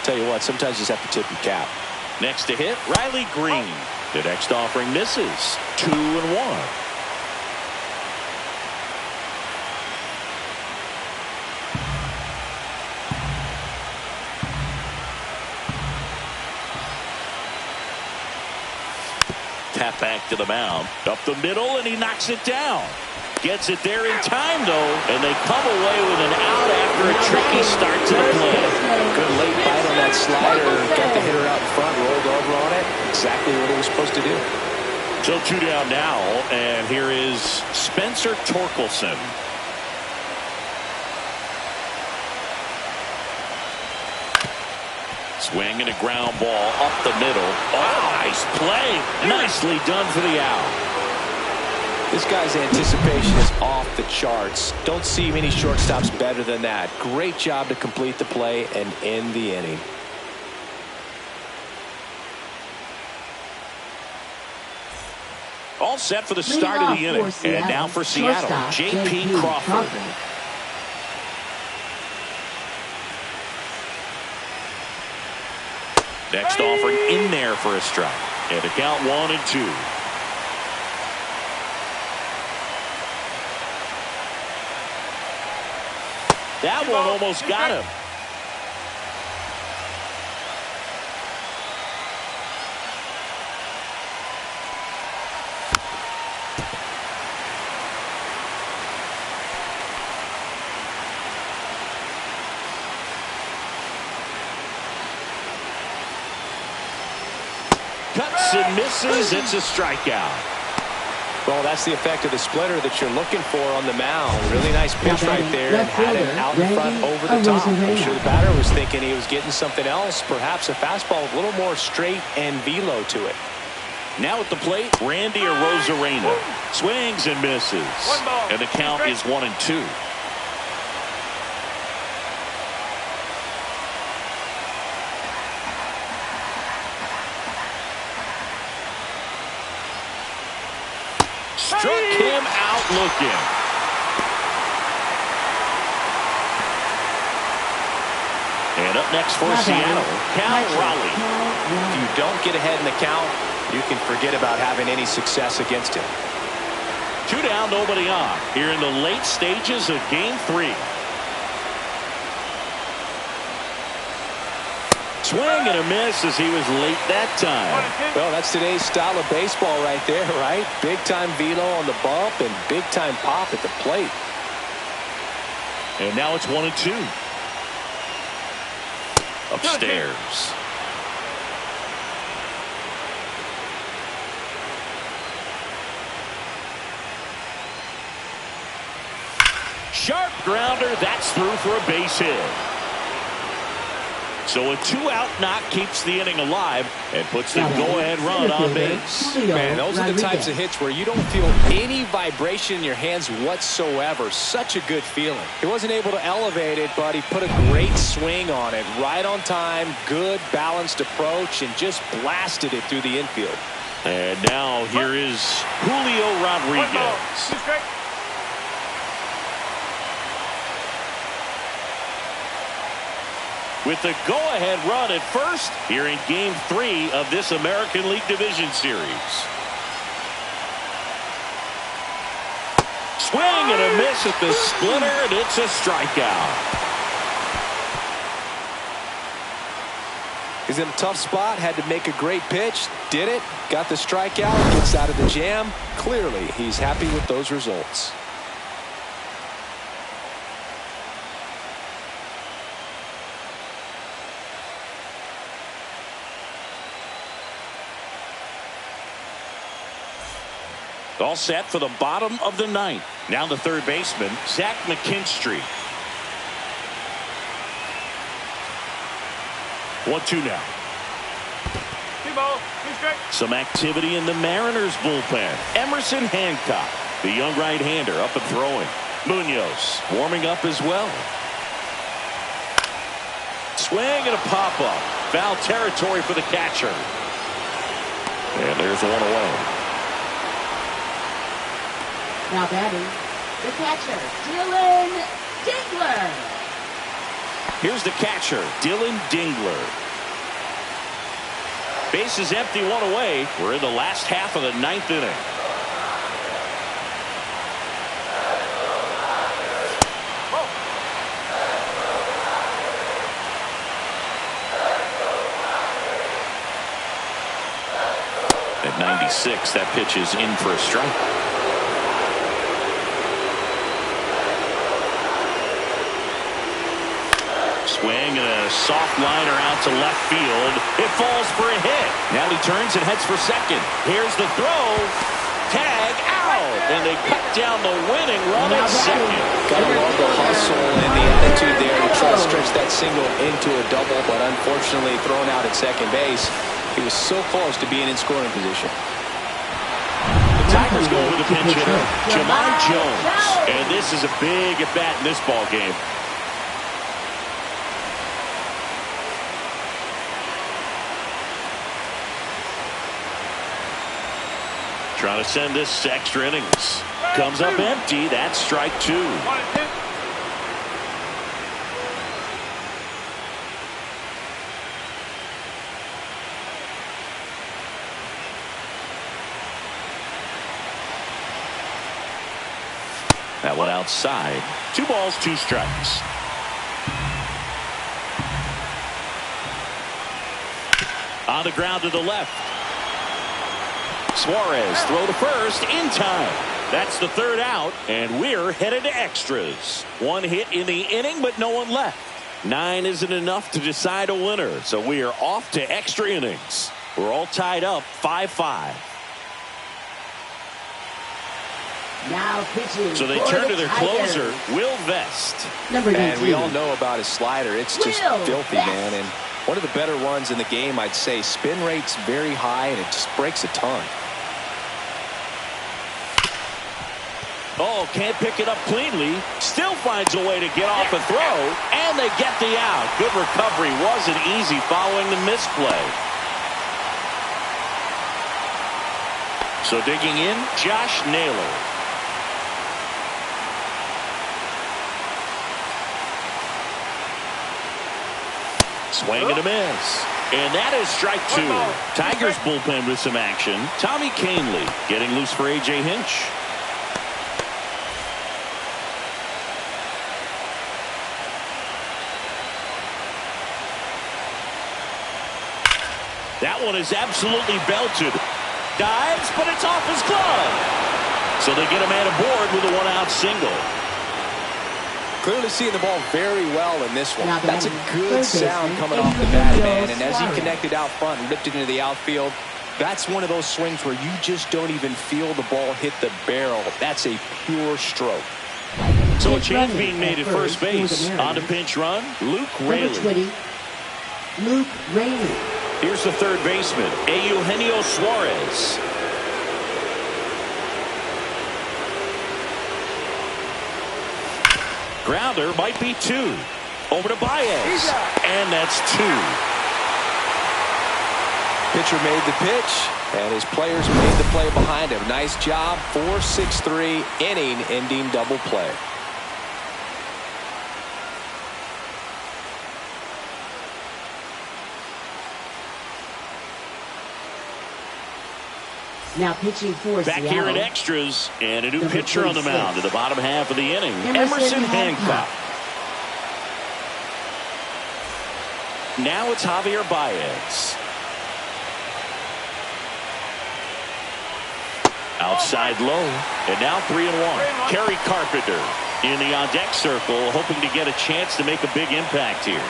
Tell you what, sometimes you just have to tip your cap. Next to hit, Riley Green. The next offering misses. 2-1. Tap back to the mound. Up the middle, and he knocks it down. Gets it there in time, though, and they come away with an out after a tricky start to the play. Good late bite on that slider. Got the hitter out in front, rolled over on it. Exactly what he was supposed to do. So 2 down now, and here is Spencer Torkelson. Swing and a ground ball up the middle. Oh, nice play. Nicely done for the out. This guy's anticipation is off the charts. Don't see many shortstops better than that. Great job to complete the play and end the inning. All set for the start of the inning. And now for Seattle, J.P. Crawford. Next offering in there for a strike. And a count 1-2. That one almost got him. Cuts and misses. It's a strikeout. Well, that's the effect of the splitter that you're looking for on the mound. Really nice pitch right there, and had it out in front over the top. I'm sure the batter was thinking he was getting something else, perhaps a fastball with a little more straight and velo to it. Now at the plate, Randy Arozarena swings and misses, and the count is 1-2. Struck him out looking. And up next for Seattle, Cal Raleigh. If you don't get ahead in the count, you can forget about having any success against him. 2 down, nobody on. Here in the late stages of Game 3. Swing and a miss as he was late that time. Well, that's today's style of baseball right there, right? Big-time velo on the bump and big-time pop at the plate. And now it's 1-2. Upstairs. Sharp grounder. That's through for a base hit. So a 2-out knock keeps the inning alive and puts the go-ahead run on base. Man, those are the types of hits where you don't feel any vibration in your hands whatsoever. Such a good feeling. He wasn't able to elevate it, but he put a great swing on it. Right on time, good balanced approach, and just blasted it through the infield. And now here is Julio Rodriguez. With the go-ahead run at first here in Game 3 of this American League Division Series. Swing and a miss at the splitter, and it's a strikeout. He's in a tough spot, had to make a great pitch, did it, got the strikeout, gets out of the jam. Clearly, he's happy with those results. All set for the bottom of the ninth. Now the third baseman, Zach McKinstry. 1-2 now. Some activity in the Mariners bullpen. Emerson Hancock, the young right-hander, up and throwing. Munoz warming up as well. Swing and a pop-up. Foul territory for the catcher. And there's one away. Now batting, the catcher, Dylan Dingler. Here's the catcher, Dylan Dingler. Base is empty, one away. We're in the last half of the ninth inning. At 96, that pitch is in for a strike. Swing and a soft liner out to left field. It falls for a hit. Now he turns and heads for second. Here's the throw. Tag out. And they cut down the winning run at second. Gotta love the hustle and the attitude there to try to stretch that single into a double, but unfortunately thrown out at second base. He was so close to being in scoring position. The Tigers go with the pinch hitter, Jamon Jones. And this is a big at-bat in this ball game. Trying to send this to extra innings. Comes up empty. That's strike two. That one outside. 2 balls, 2 strikes. On the ground to the left. Suarez throw to first in time. That's the 3rd out, and we're headed to extras. 1 hit in the inning, but no one left. 9 isn't enough to decide a winner, so we are off to extra innings. We're all tied up 5-5. Now pitching. So they turn to their closer, Will Vest. Number 19. And we all know about his slider. It's just filthy, man. And one of the better ones in the game, I'd say. Spin rate's very high, and it just breaks a ton. Oh, can't pick it up cleanly. Still finds a way to get off a throw. And they get the out. Good recovery. Wasn't easy following the misplay. So digging in, Josh Naylor. Swing and a miss. And that is strike 2. Tigers bullpen with some action. Tommy Canley getting loose for A.J. Hinch. That one is absolutely belted. Dives, but it's off his glove. So they get a man aboard with a 1-out single. Clearly seeing the ball very well in this one. That's a good sound coming off the bat, man. And as he connected out front and ripped it into the outfield, that's one of those swings where you just don't even feel the ball hit the barrel. That's a pure stroke. So a change being made at first base. On the pinch run, Luke Raley. Luke Raley. Here's the 3rd baseman, Eugenio Suarez. Grounder might be 2. Over to Baez. And that's 2. Pitcher made the pitch, and his players made the play behind him. Nice job. 4-6-3 inning-ending double play. Now pitching for Back Seattle. here at extras, and a new Number pitcher on the 36. mound in the bottom half of the inning, Emerson Hancock. Now it's Javier Baez. Outside low, and now 3-1. Kerry Carpenter in the on-deck circle, hoping to get a chance to make a big impact here.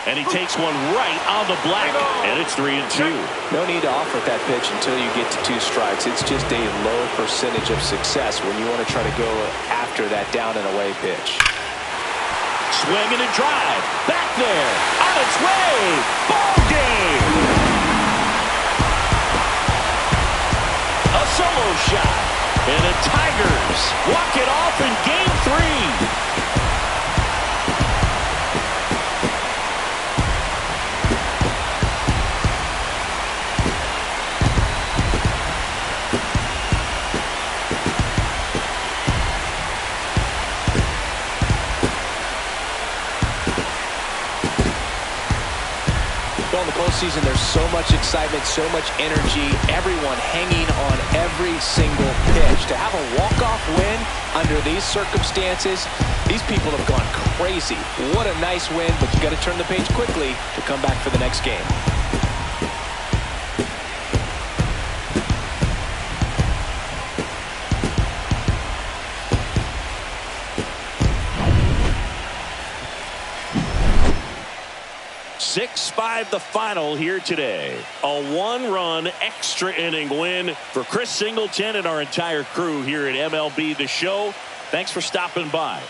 And he takes one right on the black, and it's 3-2. No need to offer that pitch until you get to 2 strikes. It's just a low percentage of success when you want to try to go after that down and away pitch. Swing and a drive. Back there. On its way. Ball game. A solo shot. And the Tigers walk it off in game 3. In the postseason, there's so much excitement, so much energy, everyone hanging on every single pitch. To have a walk-off win under these circumstances, these people have gone crazy. What a nice win, but you got to turn the page quickly to come back for the next game. decide the final here today. A one-run extra inning win for Chris Singleton and our entire crew here at MLB The Show. Thanks for stopping by.